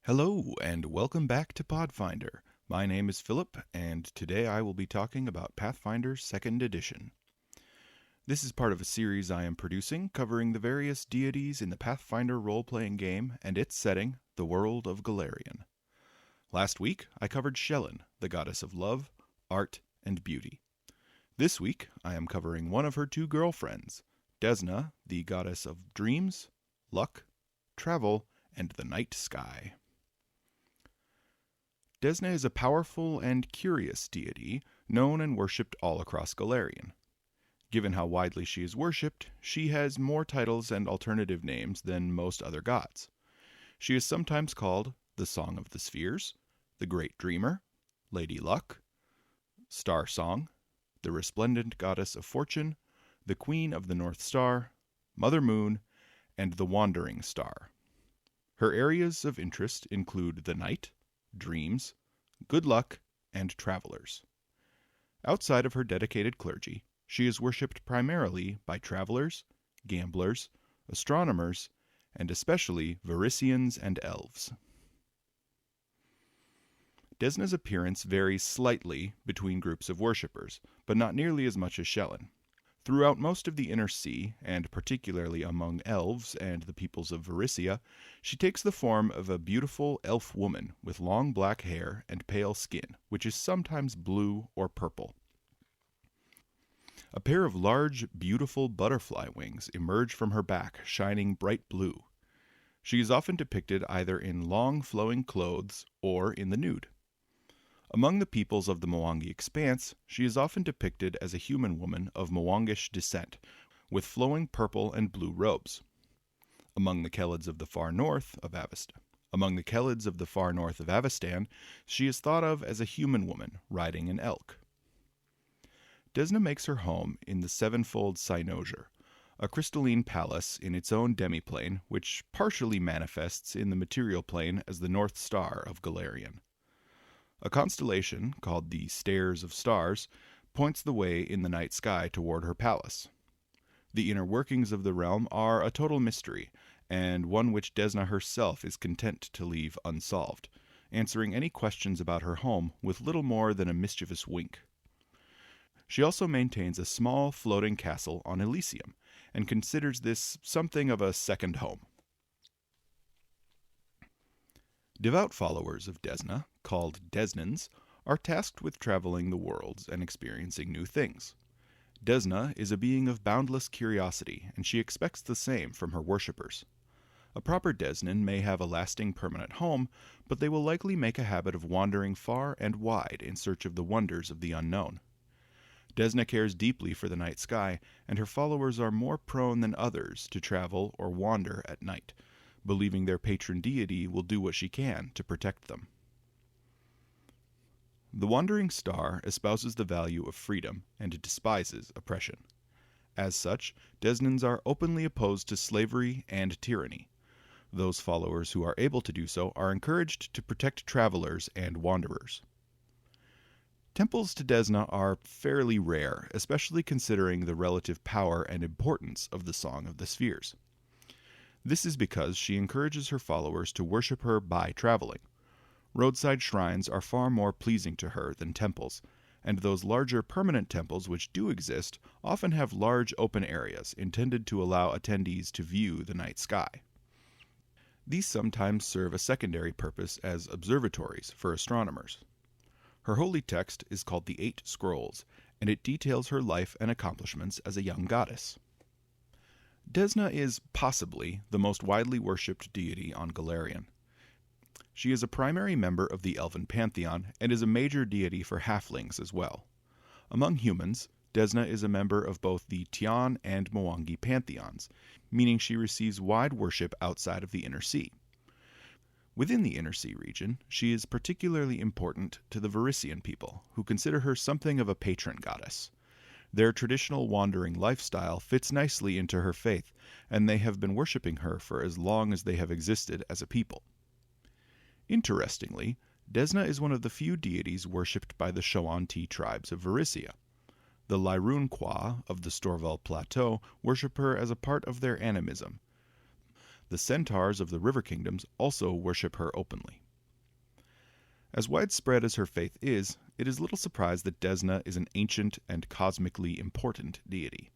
Hello, and welcome back to Pathfinder. My name is Philip, and today I will be talking about Pathfinder 2nd Edition. This is part of a series I am producing covering the various deities in the Pathfinder role-playing game and its setting, the world of Golarion. Last week, I covered Shelyn, the goddess of love, art, and beauty. This week, I am covering one of her two girlfriends, Desna, the goddess of dreams, luck, travel, and the night sky. Desna is a powerful and curious deity, known and worshipped all across Golarion. Given how widely she is worshipped, she has more titles and alternative names than most other gods. She is sometimes called the Song of the Spheres, the Great Dreamer, Lady Luck, Star Song, the Resplendent Goddess of Fortune, the Queen of the North Star, Mother Moon, and the Wandering Star. Her areas of interest include the night, dreams, good luck, and travelers. Outside of her dedicated clergy, she is worshipped primarily by travelers, gamblers, astronomers, and especially Varisians and elves. Desna's appearance varies slightly between groups of worshippers, but not nearly as much as Shelyn. Throughout most of the Inner Sea, and particularly among elves and the peoples of Varisia, she takes the form of a beautiful elf woman with long black hair and pale skin, which is sometimes blue or purple. A pair of large, beautiful butterfly wings emerge from her back, shining bright blue. She is often depicted either in long, flowing clothes or in the nude. Among the peoples of the Mwangi Expanse, she is often depicted as a human woman of Mwangish descent, with flowing purple and blue robes. Among the Khelids of the far north of Avestan, she is thought of as a human woman riding an elk. Desna makes her home in the sevenfold cynosure, a crystalline palace in its own demiplane, which partially manifests in the material plane as the North Star of Golarion. A constellation, called the Stairs of Stars, points the way in the night sky toward her palace. The inner workings of the realm are a total mystery, and one which Desna herself is content to leave unsolved, answering any questions about her home with little more than a mischievous wink. She also maintains a small floating castle on Elysium, and considers this something of a second home. Devout followers of Desna, called Desnans, are tasked with traveling the worlds and experiencing new things. Desna is a being of boundless curiosity, and she expects the same from her worshippers. A proper Desnan may have a lasting permanent home, but they will likely make a habit of wandering far and wide in search of the wonders of the unknown. Desna cares deeply for the night sky, and her followers are more prone than others to travel or wander at night, believing their patron deity will do what she can to protect them. The Wandering Star espouses the value of freedom and despises oppression. As such, Desnans are openly opposed to slavery and tyranny. Those followers who are able to do so are encouraged to protect travelers and wanderers. Temples to Desna are fairly rare, especially considering the relative power and importance of the Song of the Spheres. This is because she encourages her followers to worship her by traveling. Roadside shrines are far more pleasing to her than temples, and those larger permanent temples which do exist often have large open areas intended to allow attendees to view the night sky. These sometimes serve a secondary purpose as observatories for astronomers. Her holy text is called the Eight Scrolls, and it details her life and accomplishments as a young goddess. Desna is possibly the most widely worshipped deity on Golarion. She is a primary member of the Elven pantheon and is a major deity for halflings as well. Among humans, Desna is a member of both the Tian and Mwangi pantheons, meaning she receives wide worship outside of the Inner Sea. Within the Inner Sea region, she is particularly important to the Varisian people, who consider her something of a patron goddess. Their traditional wandering lifestyle fits nicely into her faith, and they have been worshipping her for as long as they have existed as a people. Interestingly, Desna is one of the few deities worshipped by the Shoanti tribes of Varisia. The Lyrun-Kwa of the Storval Plateau worship her as a part of their animism. The centaurs of the river kingdoms also worship her openly. As widespread as her faith is, it is little surprise that Desna is an ancient and cosmically important deity.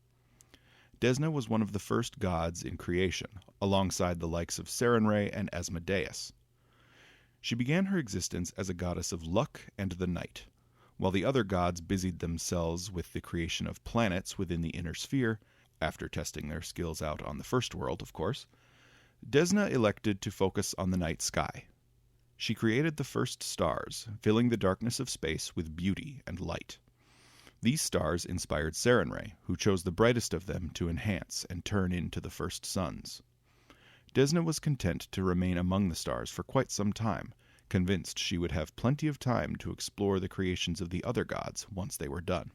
Desna was one of the first gods in creation, alongside the likes of Sarenrae and Asmodeus. She began her existence as a goddess of luck and the night. While the other gods busied themselves with the creation of planets within the inner sphere, after testing their skills out on the first world, of course, Desna elected to focus on the night sky. She created the first stars, filling the darkness of space with beauty and light. These stars inspired Sarenrae, who chose the brightest of them to enhance and turn into the first suns. Desna was content to remain among the stars for quite some time, convinced she would have plenty of time to explore the creations of the other gods once they were done.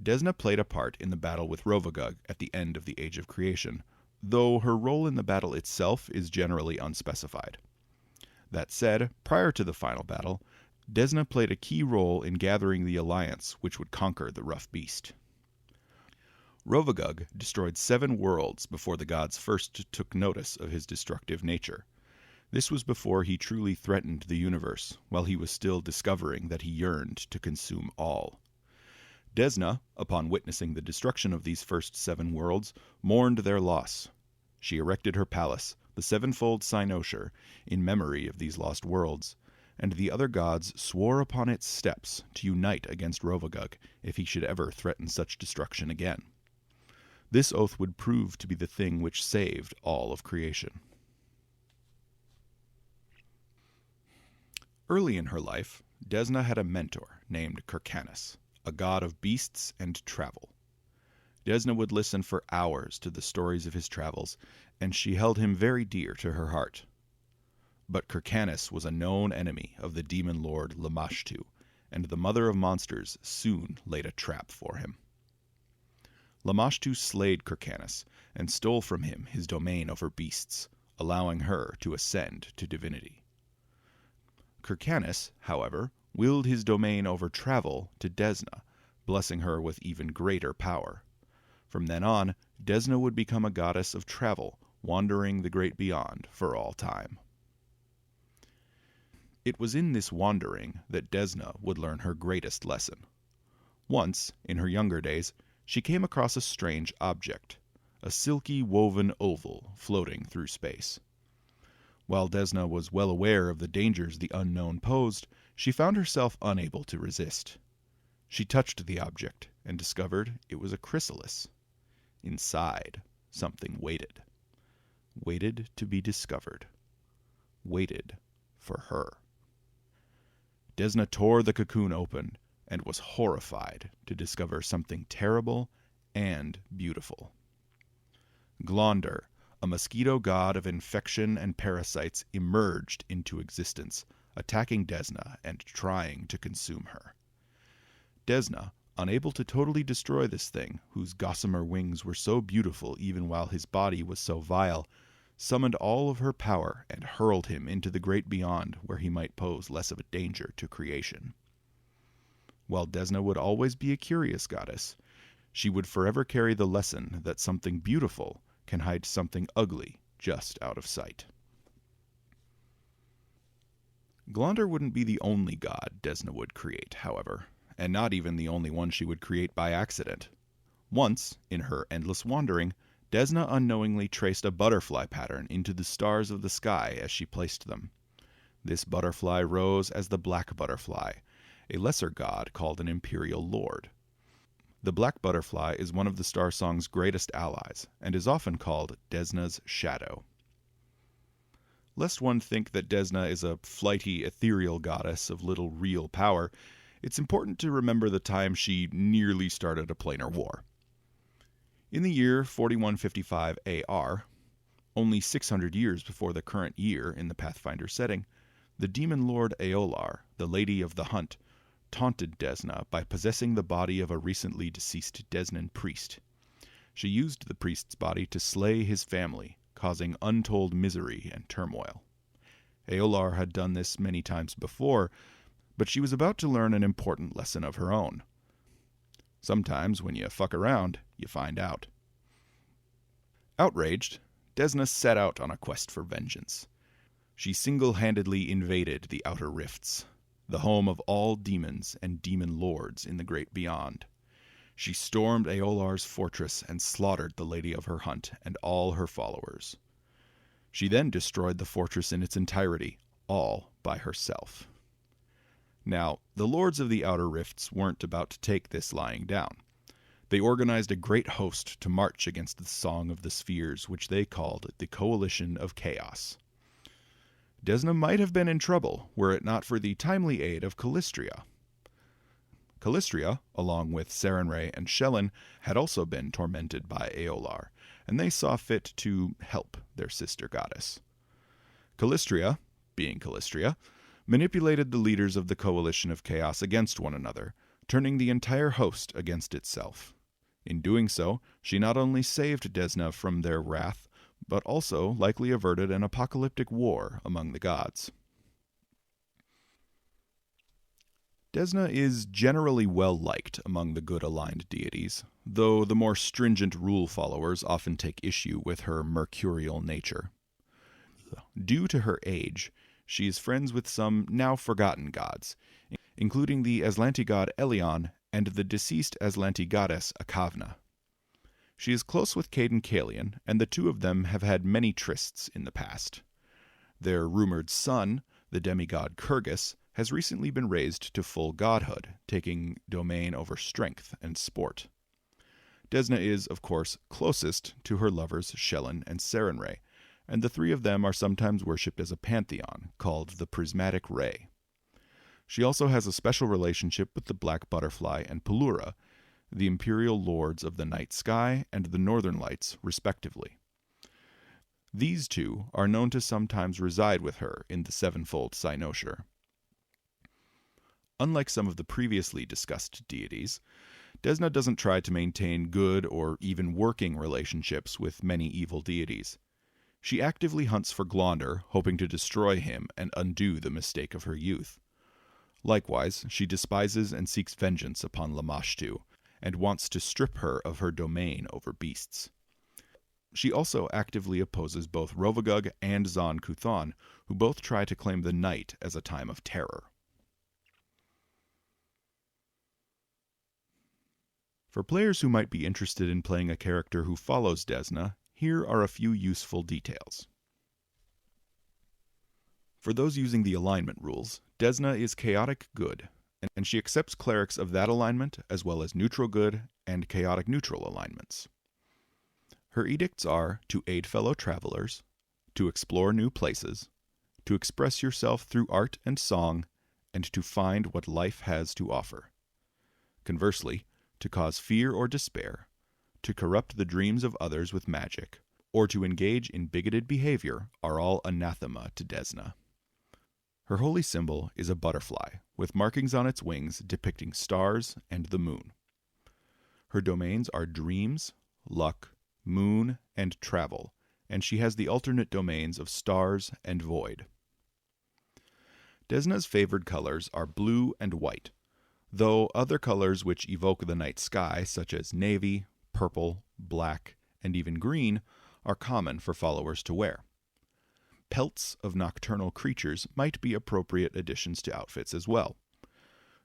Desna played a part in the battle with Rovagug at the end of the Age of Creation, though her role in the battle itself is generally unspecified. That said, prior to the final battle, Desna played a key role in gathering the alliance which would conquer the rough beast. Rovagug destroyed 7 worlds before the gods first took notice of his destructive nature. This was before he truly threatened the universe, while he was still discovering that he yearned to consume all. Desna, upon witnessing the destruction of these first 7 worlds, mourned their loss. She erected her palace, the sevenfold cynosure, in memory of these lost worlds, and the other gods swore upon its steps to unite against Rovagug if he should ever threaten such destruction again. This oath would prove to be the thing which saved all of creation. Early in her life, Desna had a mentor named Kirkanis, a god of beasts and travel. Desna would listen for hours to the stories of his travels, and she held him very dear to her heart. But Kirkanis was a known enemy of the demon lord Lamashtu, and the mother of monsters soon laid a trap for him. Lamashtu slayed Kirkanis and stole from him his domain over beasts, allowing her to ascend to divinity. Kirkanis, however, willed his domain over travel to Desna, blessing her with even greater power. From then on, Desna would become a goddess of travel, wandering the great beyond for all time. It was in this wandering that Desna would learn her greatest lesson. Once, in her younger days, she came across a strange object, a silky woven oval floating through space. While Desna was well aware of the dangers the unknown posed, she found herself unable to resist. She touched the object and discovered it was a chrysalis. Inside, something waited. Waited to be discovered. Waited for her. Desna tore the cocoon open and was horrified to discover something terrible and beautiful. Glonder, a mosquito god of infection and parasites, emerged into existence, attacking Desna and trying to consume her. Desna, unable to totally destroy this thing, whose gossamer wings were so beautiful even while his body was so vile, summoned all of her power and hurled him into the great beyond where he might pose less of a danger to creation. While Desna would always be a curious goddess, she would forever carry the lesson that something beautiful can hide something ugly just out of sight. Glonder wouldn't be the only god Desna would create, however, and not even the only one she would create by accident. Once, in her endless wandering, Desna unknowingly traced a butterfly pattern into the stars of the sky as she placed them. This butterfly rose as the black butterfly, a lesser god called an imperial lord. The black butterfly is one of the star song's greatest allies, and is often called Desna's shadow. Lest one think that Desna is a flighty, ethereal goddess of little real power, it's important to remember the time she nearly started a planar war. In the year 4155 AR, only 600 years before the current year in the Pathfinder setting, the demon lord Eolar, the Lady of the Hunt, taunted Desna by possessing the body of a recently deceased Desnan priest. She used the priest's body to slay his family, causing untold misery and turmoil. Eolar had done this many times before, but she was about to learn an important lesson of her own. Sometimes when you fuck around, you find out. Outraged, Desna set out on a quest for vengeance. She single-handedly invaded the Outer Rifts, the home of all demons and demon lords in the great beyond. She stormed Aolar's fortress and slaughtered the lady of her hunt and all her followers. She then destroyed the fortress in its entirety, all by herself. Now, the lords of the Outer Rifts weren't about to take this lying down. They organized a great host to march against the Song of the Spheres, which they called the Coalition of Chaos. Desna might have been in trouble were it not for the timely aid of Calistria. Calistria, along with Sarenrae and Shelyn, had also been tormented by Aolar, and they saw fit to help their sister goddess. Calistria, being Calistria, manipulated the leaders of the Coalition of Chaos against one another, turning the entire host against itself. In doing so, she not only saved Desna from their wrath, but also likely averted an apocalyptic war among the gods. Desna is generally well-liked among the good-aligned deities, though the more stringent rule followers often take issue with her mercurial nature. Due to her age, she is friends with some now-forgotten gods, including the Aslanti god Elion and the deceased Aslanti goddess Akavna. She is close with Cayden Cailean, and the two of them have had many trysts in the past. Their rumored son, the demigod Kurgus, has recently been raised to full godhood, taking domain over strength and sport. Desna is, of course, closest to her lovers Shelyn and Sarenrae, and the three of them are sometimes worshipped as a pantheon, called the Prismatic Ray. She also has a special relationship with the Black Butterfly and Pelura, the imperial lords of the night sky and the northern lights, respectively. These two are known to sometimes reside with her in the sevenfold cynosure. Unlike some of the previously discussed deities, Desna doesn't try to maintain good or even working relationships with many evil deities. She actively hunts for Glonder, hoping to destroy him and undo the mistake of her youth. Likewise, she despises and seeks vengeance upon Lamashtu, and wants to strip her of her domain over beasts. She also actively opposes both Rovagug and Zon Kuthon, who both try to claim the night as a time of terror. For players who might be interested in playing a character who follows Desna, here are a few useful details. For those using the alignment rules, Desna is chaotic good, and she accepts clerics of that alignment as well as neutral good and chaotic neutral alignments. Her edicts are to aid fellow travelers, to explore new places, to express yourself through art and song, and to find what life has to offer. Conversely, to cause fear or despair, to corrupt the dreams of others with magic, or to engage in bigoted behavior are all anathema to Desna. Her holy symbol is a butterfly, with markings on its wings depicting stars and the moon. Her domains are dreams, luck, moon, and travel, and she has the alternate domains of stars and void. Desna's favored colors are blue and white, though other colors which evoke the night sky, such as navy, purple, black, and even green, are common for followers to wear. Pelts of nocturnal creatures might be appropriate additions to outfits as well.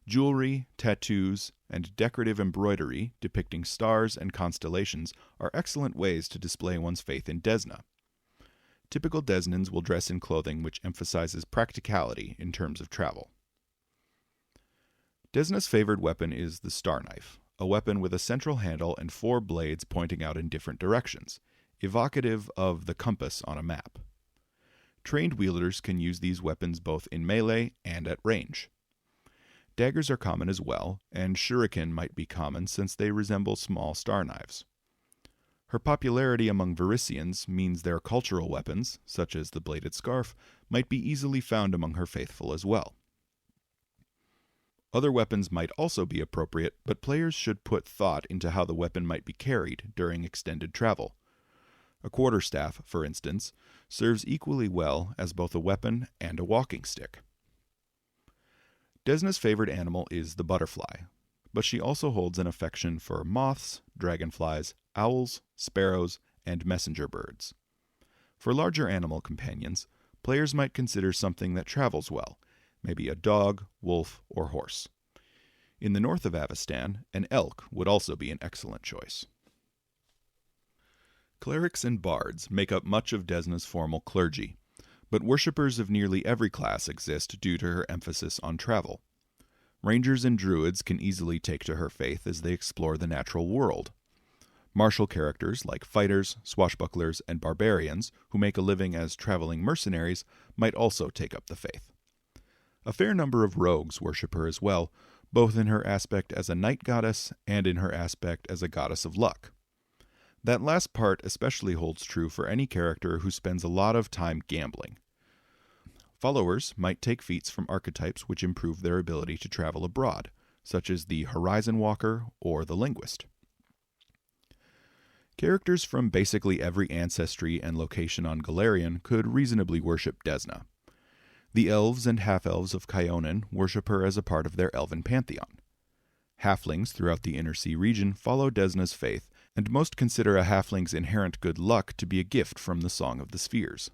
Jewelry, tattoos, and decorative embroidery depicting stars and constellations are excellent ways to display one's faith in Desna. Typical Desnans will dress in clothing which emphasizes practicality in terms of travel. Desna's favored weapon is the Star Knife, a weapon with a central handle and 4 blades pointing out in different directions, evocative of the compass on a map. Trained wielders can use these weapons both in melee and at range. Daggers are common as well, and shuriken might be common since they resemble small star knives. Her popularity among Varisians means their cultural weapons, such as the bladed scarf, might be easily found among her faithful as well. Other weapons might also be appropriate, but players should put thought into how the weapon might be carried during extended travel. A quarterstaff, for instance, serves equally well as both a weapon and a walking stick. Desna's favored animal is the butterfly, but she also holds an affection for moths, dragonflies, owls, sparrows, and messenger birds. For larger animal companions, players might consider something that travels well, maybe a dog, wolf, or horse. In the north of Avestan, an elk would also be an excellent choice. Clerics and bards make up much of Desna's formal clergy, but worshippers of nearly every class exist due to her emphasis on travel. Rangers and druids can easily take to her faith as they explore the natural world. Martial characters like fighters, swashbucklers, and barbarians, who make a living as traveling mercenaries, might also take up the faith. A fair number of rogues worship her as well, both in her aspect as a night goddess and in her aspect as a goddess of luck. That last part especially holds true for any character who spends a lot of time gambling. Followers might take feats from archetypes which improve their ability to travel abroad, such as the Horizon Walker or the Linguist. Characters from basically every ancestry and location on Golarion could reasonably worship Desna. The elves and half-elves of Kyonin worship her as a part of their elven pantheon. Halflings throughout the Inner Sea region follow Desna's faith, and most consider a halfling's inherent good luck to be a gift from the Song of the Spheres.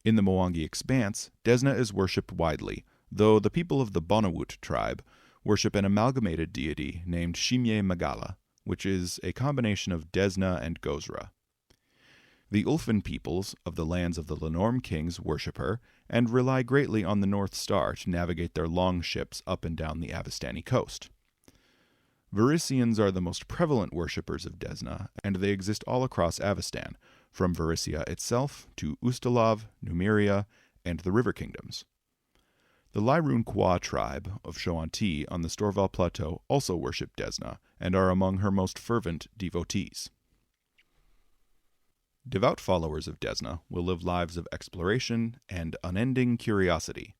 In the Mwangi Expanse, Desna is worshipped widely, though the people of the Bonawut tribe worship an amalgamated deity named Shimye Magala, which is a combination of Desna and Gozra. The Ulfin peoples of the lands of the Lenorm kings worship her, and rely greatly on the North Star to navigate their long ships up and down the Avestani coast. Varisians are the most prevalent worshippers of Desna, and they exist all across Avestan, from Varissia itself to Ustalav, Numeria, and the River Kingdoms. The Lyrun Kwa tribe of Shoanti on the Storval Plateau also worship Desna, and are among her most fervent devotees. Devout followers of Desna will live lives of exploration and unending curiosity.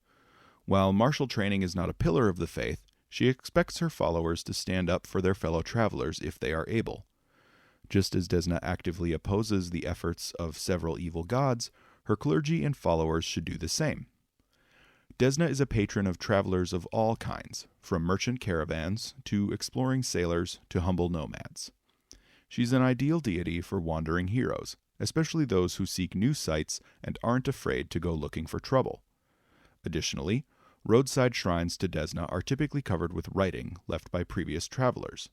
While martial training is not a pillar of the faith, she expects her followers to stand up for their fellow travelers if they are able. Just as Desna actively opposes the efforts of several evil gods, her clergy and followers should do the same. Desna is a patron of travelers of all kinds, from merchant caravans to exploring sailors to humble nomads. She's an ideal deity for wandering heroes, especially those who seek new sights and aren't afraid to go looking for trouble. Additionally, roadside shrines to Desna are typically covered with writing left by previous travelers.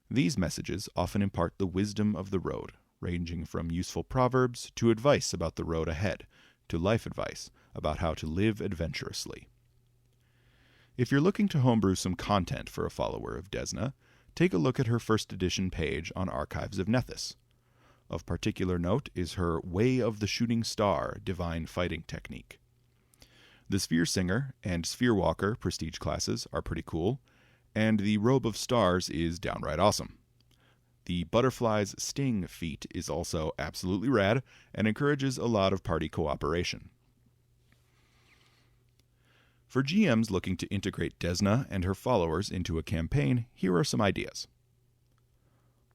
These messages often impart the wisdom of the road, ranging from useful proverbs to advice about the road ahead, to life advice about how to live adventurously. If you're looking to homebrew some content for a follower of Desna, take a look at her first edition page on Archives of Nethys. Of particular note is her Way of the Shooting Star divine fighting technique. The Sphere Singer and Sphere Walker prestige classes are pretty cool, and the Robe of Stars is downright awesome. The Butterfly's Sting feat is also absolutely rad and encourages a lot of party cooperation. For GMs looking to integrate Desna and her followers into a campaign, here are some ideas.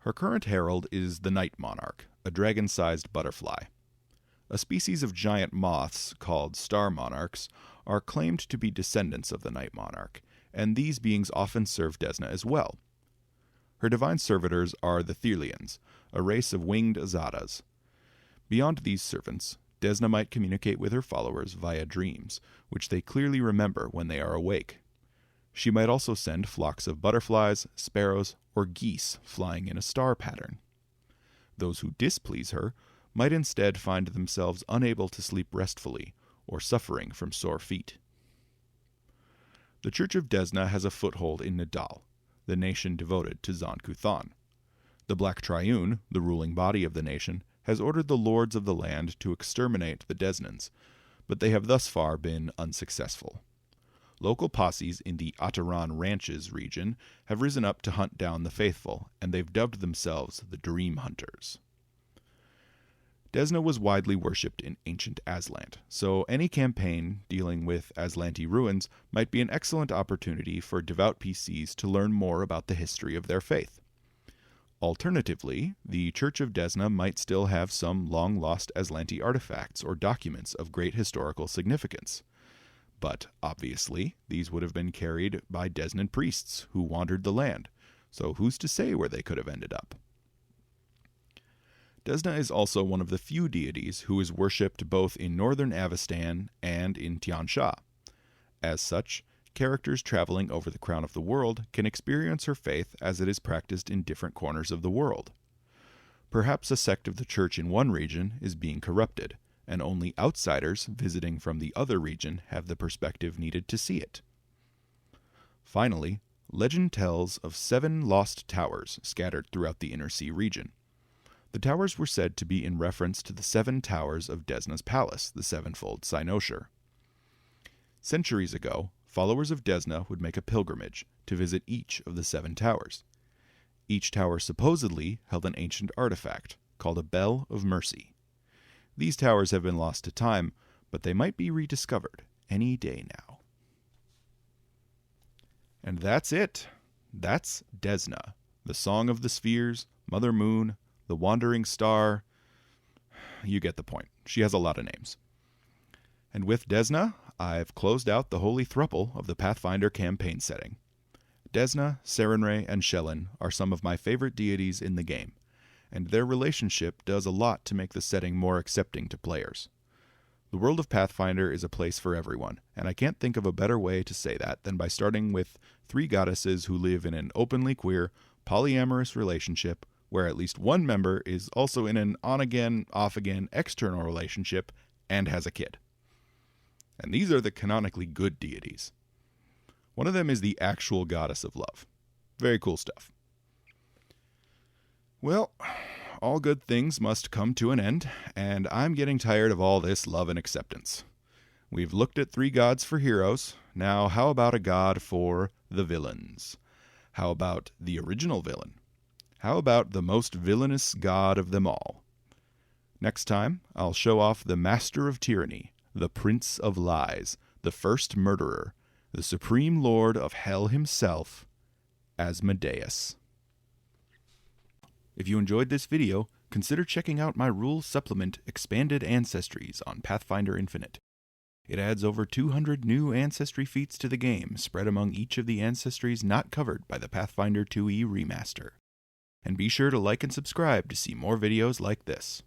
Her current herald is the Night Monarch, a dragon-sized butterfly. A species of giant moths called star monarchs are claimed to be descendants of the Night Monarch, and these beings often serve Desna as well. Her divine servitors are the Thirlians, a race of winged Azadas. Beyond these servants, Desna might communicate with her followers via dreams, which they clearly remember when they are awake. She might also send flocks of butterflies, sparrows, or geese flying in a star pattern. Those who displease her might instead find themselves unable to sleep restfully or suffering from sore feet. The Church of Desna has a foothold in Nidal, the nation devoted to Zon-Kuthon. The Black Triune, the ruling body of the nation, has ordered the lords of the land to exterminate the Desnans, but they have thus far been unsuccessful. Local posses in the Ataran Ranches region have risen up to hunt down the faithful, and they've dubbed themselves the Dream Hunters. Desna was widely worshipped in ancient Aslant, so any campaign dealing with Aslanti ruins might be an excellent opportunity for devout PCs to learn more about the history of their faith. Alternatively, the Church of Desna might still have some long-lost Aslanti artifacts or documents of great historical significance. But, obviously, these would have been carried by Desnan priests who wandered the land, so who's to say where they could have ended up? Desna is also one of the few deities who is worshipped both in northern Avestan and in Tian Sha. As such, characters traveling over the crown of the world can experience her faith as it is practiced in different corners of the world. Perhaps a sect of the church in one region is being corrupted, and only outsiders visiting from the other region have the perspective needed to see it. Finally, legend tells of 7 lost towers scattered throughout the Inner Sea region. The towers were said to be in reference to the 7 towers of Desna's palace, the sevenfold cynosure. Centuries ago, followers of Desna would make a pilgrimage to visit each of the 7 towers. Each tower supposedly held an ancient artifact called a Bell of Mercy. These towers have been lost to time, but they might be rediscovered any day now. And that's it. That's Desna, the Song of the Spheres, Mother Moon, the Wandering Star. You get the point. She has a lot of names. And with Desna, I've closed out the holy throuple of the Pathfinder campaign setting. Desna, Sarenrae, and Shelyn are some of my favorite deities in the game, and their relationship does a lot to make the setting more accepting to players. The world of Pathfinder is a place for everyone, and I can't think of a better way to say that than by starting with 3 goddesses who live in an openly queer, polyamorous relationship where at least one member is also in an on-again, off-again external relationship and has a kid. And these are the canonically good deities. One of them is the actual goddess of love. Very cool stuff. Well, all good things must come to an end, and I'm getting tired of all this love and acceptance. We've looked at 3 gods for heroes. Now, how about a god for the villains? How about the original villain? How about the most villainous god of them all? Next time, I'll show off the master of tyranny, the prince of lies, the first murderer, the supreme lord of hell himself, Asmodeus. If you enjoyed this video, consider checking out my rules supplement Expanded Ancestries on Pathfinder Infinite. It adds over 200 new ancestry feats to the game, spread among each of the ancestries not covered by the Pathfinder 2e remaster. And be sure to like and subscribe to see more videos like this.